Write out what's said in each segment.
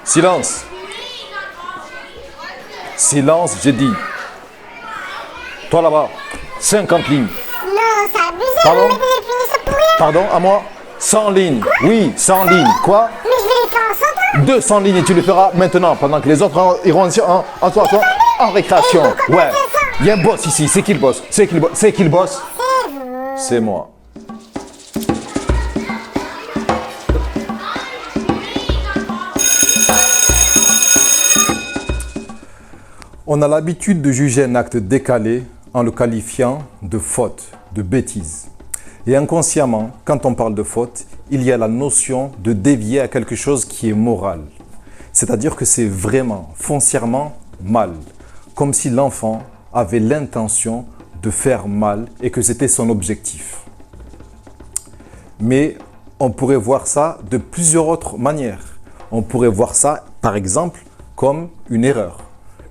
Silence. Silence, j'ai dit. Toi là-bas, 50 lignes. Non, c'est abusé, Pardon? vous mettez des punitions pour rien. Pardon, à moi? 100 lignes. Oui, 100 lignes. Quoi? Mais je vais les faire en 100 ans. 200 lignes et tu les feras maintenant, pendant que les autres iront en récréation. Ouais. Il y a un boss ici. C'est qui le boss? C'est qui le boss? C'est qui le boss? C'est moi. On a l'habitude de juger un acte décalé en le qualifiant de faute, de bêtise. Et inconsciemment, quand on parle de faute, il y a la notion de dévier à quelque chose qui est moral. C'est-à-dire que c'est vraiment, foncièrement mal. Comme si l'enfant avait l'intention de faire mal et que c'était son objectif. Mais on pourrait voir ça de plusieurs autres manières. On pourrait voir ça, par exemple, comme une erreur.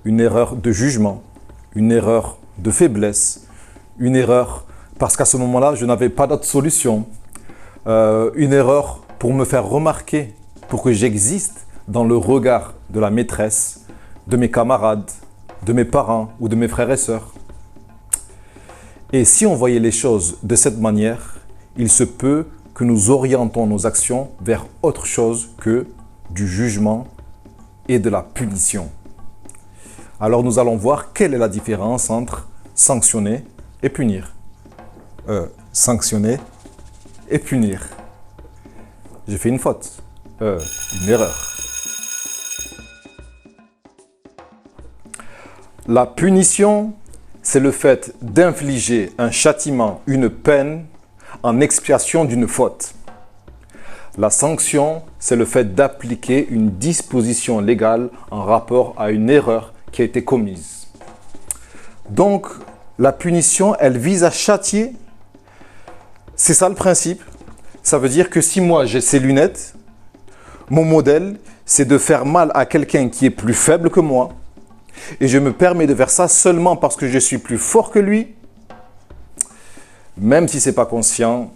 Une erreur de jugement, une erreur de faiblesse, une erreur parce qu'à ce moment-là, je n'avais pas d'autre solution, une erreur pour me faire remarquer, pour que j'existe dans le regard de la maîtresse, de mes camarades, de mes parents ou de mes frères et sœurs. Et si on voyait les choses de cette manière, il se peut que nous orientons nos actions vers autre chose que du jugement et de la punition. Alors nous allons voir quelle est la différence entre sanctionner et punir. Sanctionner et punir. J'ai fait une faute, une erreur. La punition, c'est le fait d'infliger un châtiment, une peine, en expiation d'une faute. La sanction, c'est le fait d'appliquer une disposition légale en rapport à une erreur qui a été commise. Donc, la punition, elle vise à châtier. C'est ça le principe. Ça veut dire que si moi j'ai ces lunettes, mon modèle, c'est de faire mal à quelqu'un qui est plus faible que moi. Et je me permets de faire ça seulement parce que je suis plus fort que lui. Même si ce n'est pas conscient,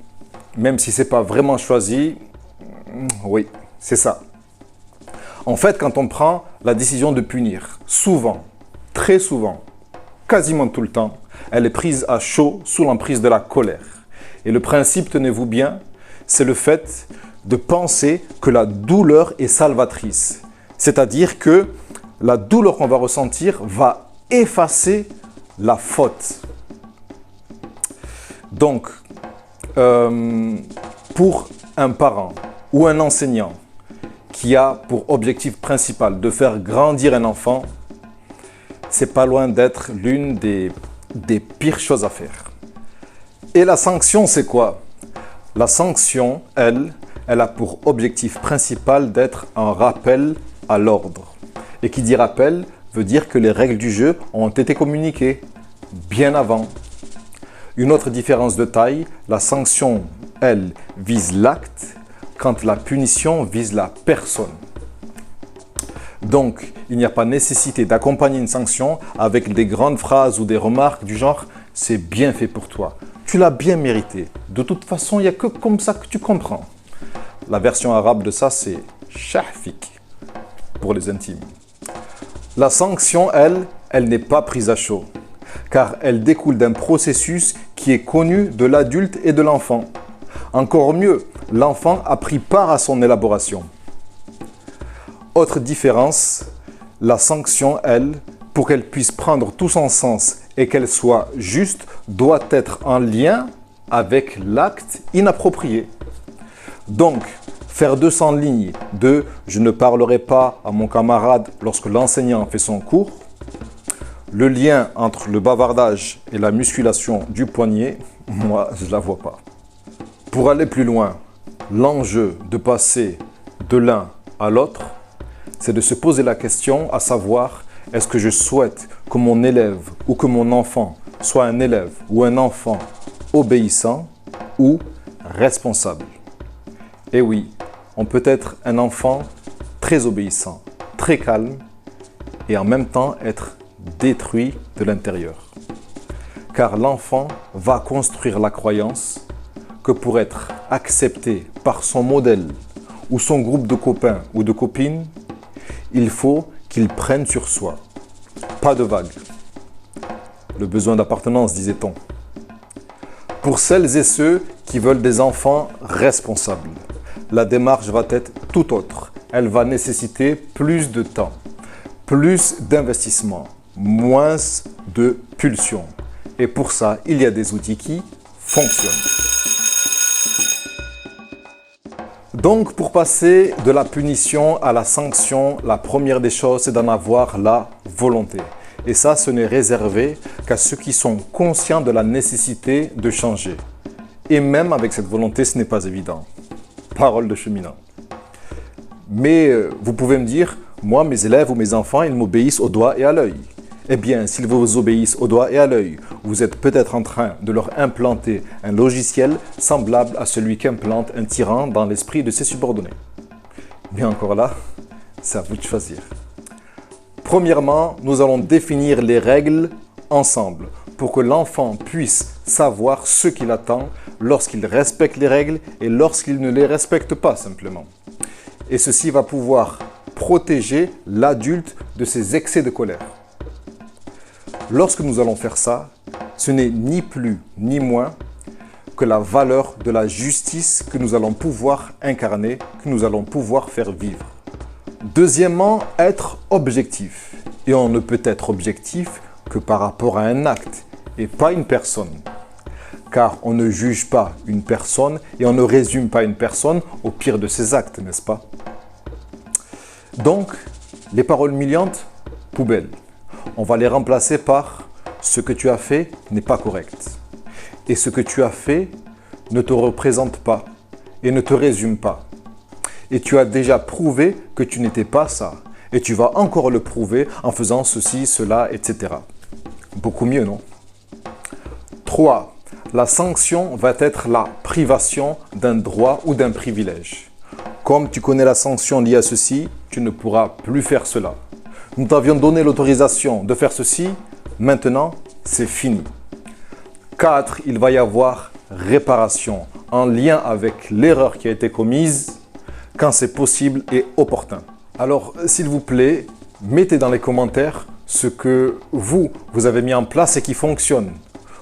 même si ce n'est pas vraiment choisi, oui, c'est ça. En fait, quand on prend la décision de punir, souvent, très souvent, quasiment tout le temps, elle est prise à chaud sous l'emprise de la colère. Et le principe, tenez-vous bien, c'est le fait de penser que la douleur est salvatrice. C'est-à-dire que la douleur qu'on va ressentir va effacer la faute. Donc, pour un parent ou un enseignant qui a pour objectif principal de faire grandir un enfant, c'est pas loin d'être l'une des pires choses à faire. Et la sanction, c'est quoi? La sanction, elle a pour objectif principal d'être un rappel à l'ordre. Et qui dit rappel veut dire que les règles du jeu ont été communiquées bien avant. Une autre différence de taille, la sanction, elle, vise l'acte, quand la punition vise la personne. Donc, il n'y a pas nécessité d'accompagner une sanction avec des grandes phrases ou des remarques du genre « c'est bien fait pour toi, tu l'as bien mérité, de toute façon, il n'y a que comme ça que tu comprends ». La version arabe de ça, c'est « shahfik » pour les intimes. La sanction, elle n'est pas prise à chaud, car elle découle d'un processus qui est connu de l'adulte et de l'enfant. Encore mieux, l'enfant a pris part à son élaboration. Autre différence, la sanction, elle, pour qu'elle puisse prendre tout son sens et qu'elle soit juste, doit être en lien avec l'acte inapproprié. Donc, faire 200 lignes de « je ne parlerai pas à mon camarade lorsque l'enseignant fait son cours », le lien entre le bavardage et la musculation du poignet, moi, je ne la vois pas. Pour aller plus loin, l'enjeu de passer de l'un à l'autre, c'est de se poser la question à savoir, est-ce que je souhaite que mon élève ou que mon enfant soit un élève ou un enfant obéissant ou responsable? Et oui, on peut être un enfant très obéissant, très calme et en même temps être détruit de l'intérieur. Car l'enfant va construire la croyance que pour être accepté par son modèle ou son groupe de copains ou de copines, il faut qu'il prenne sur soi. Pas de vague. Le besoin d'appartenance, disait-on. Pour celles et ceux qui veulent des enfants responsables, la démarche va être tout autre. Elle va nécessiter plus de temps, plus d'investissement, moins de pulsion. Et pour ça, il y a des outils qui fonctionnent. Donc, pour passer de la punition à la sanction, la première des choses, c'est d'en avoir la volonté. Et ça, ce n'est réservé qu'à ceux qui sont conscients de la nécessité de changer. Et même avec cette volonté, ce n'est pas évident. Parole de cheminant. Mais vous pouvez me dire, moi, mes élèves ou mes enfants, ils m'obéissent au doigt et à l'œil. Eh bien, s'ils vous obéissent au doigt et à l'œil, vous êtes peut-être en train de leur implanter un logiciel semblable à celui qu'implante un tyran dans l'esprit de ses subordonnés. Mais encore là, c'est à vous de choisir. Premièrement, nous allons définir les règles ensemble pour que l'enfant puisse savoir ce qu'il attend lorsqu'il respecte les règles et lorsqu'il ne les respecte pas simplement. Et ceci va pouvoir protéger l'adulte de ses excès de colère. Lorsque nous allons faire ça, ce n'est ni plus ni moins que la valeur de la justice que nous allons pouvoir incarner, que nous allons pouvoir faire vivre. Deuxièmement, être objectif. Et on ne peut être objectif que par rapport à un acte et pas une personne. Car on ne juge pas une personne et on ne résume pas une personne au pire de ses actes, n'est-ce pas? Donc, les paroles humiliantes, poubelle. On va les remplacer par « ce que tu as fait n'est pas correct ». Et ce que tu as fait ne te représente pas et ne te résume pas. Et tu as déjà prouvé que tu n'étais pas ça. Et tu vas encore le prouver en faisant ceci, cela, etc. Beaucoup mieux, non? 3. La sanction va être la privation d'un droit ou d'un privilège. Comme tu connais la sanction liée à ceci, tu ne pourras plus faire cela. Nous t'avions donné l'autorisation de faire ceci, maintenant c'est fini. 4. Il va y avoir réparation en lien avec l'erreur qui a été commise quand c'est possible et opportun. Alors, s'il vous plaît, mettez dans les commentaires ce que vous avez mis en place et qui fonctionne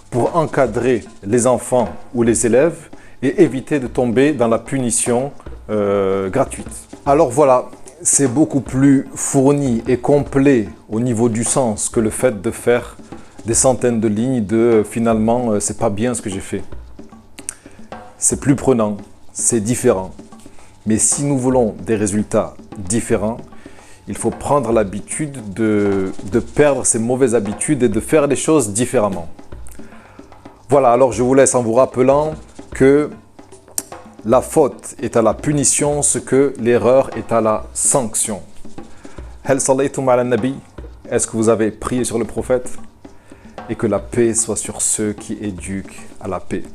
pour encadrer les enfants ou les élèves et éviter de tomber dans la punition gratuite. Alors voilà, c'est beaucoup plus fourni et complet au niveau du sens que le fait de faire des centaines de lignes de finalement c'est pas bien ce que j'ai fait. C'est plus prenant, c'est différent. Mais si nous voulons des résultats différents, il faut prendre l'habitude de perdre ces mauvaises habitudes et de faire les choses différemment. Voilà, alors je vous laisse en vous rappelant que la faute est à la punition, ce que l'erreur est à la sanction. Hal salaytum ala nabi, est-ce que vous avez prié sur le prophète? Et que la paix soit sur ceux qui éduquent à la paix.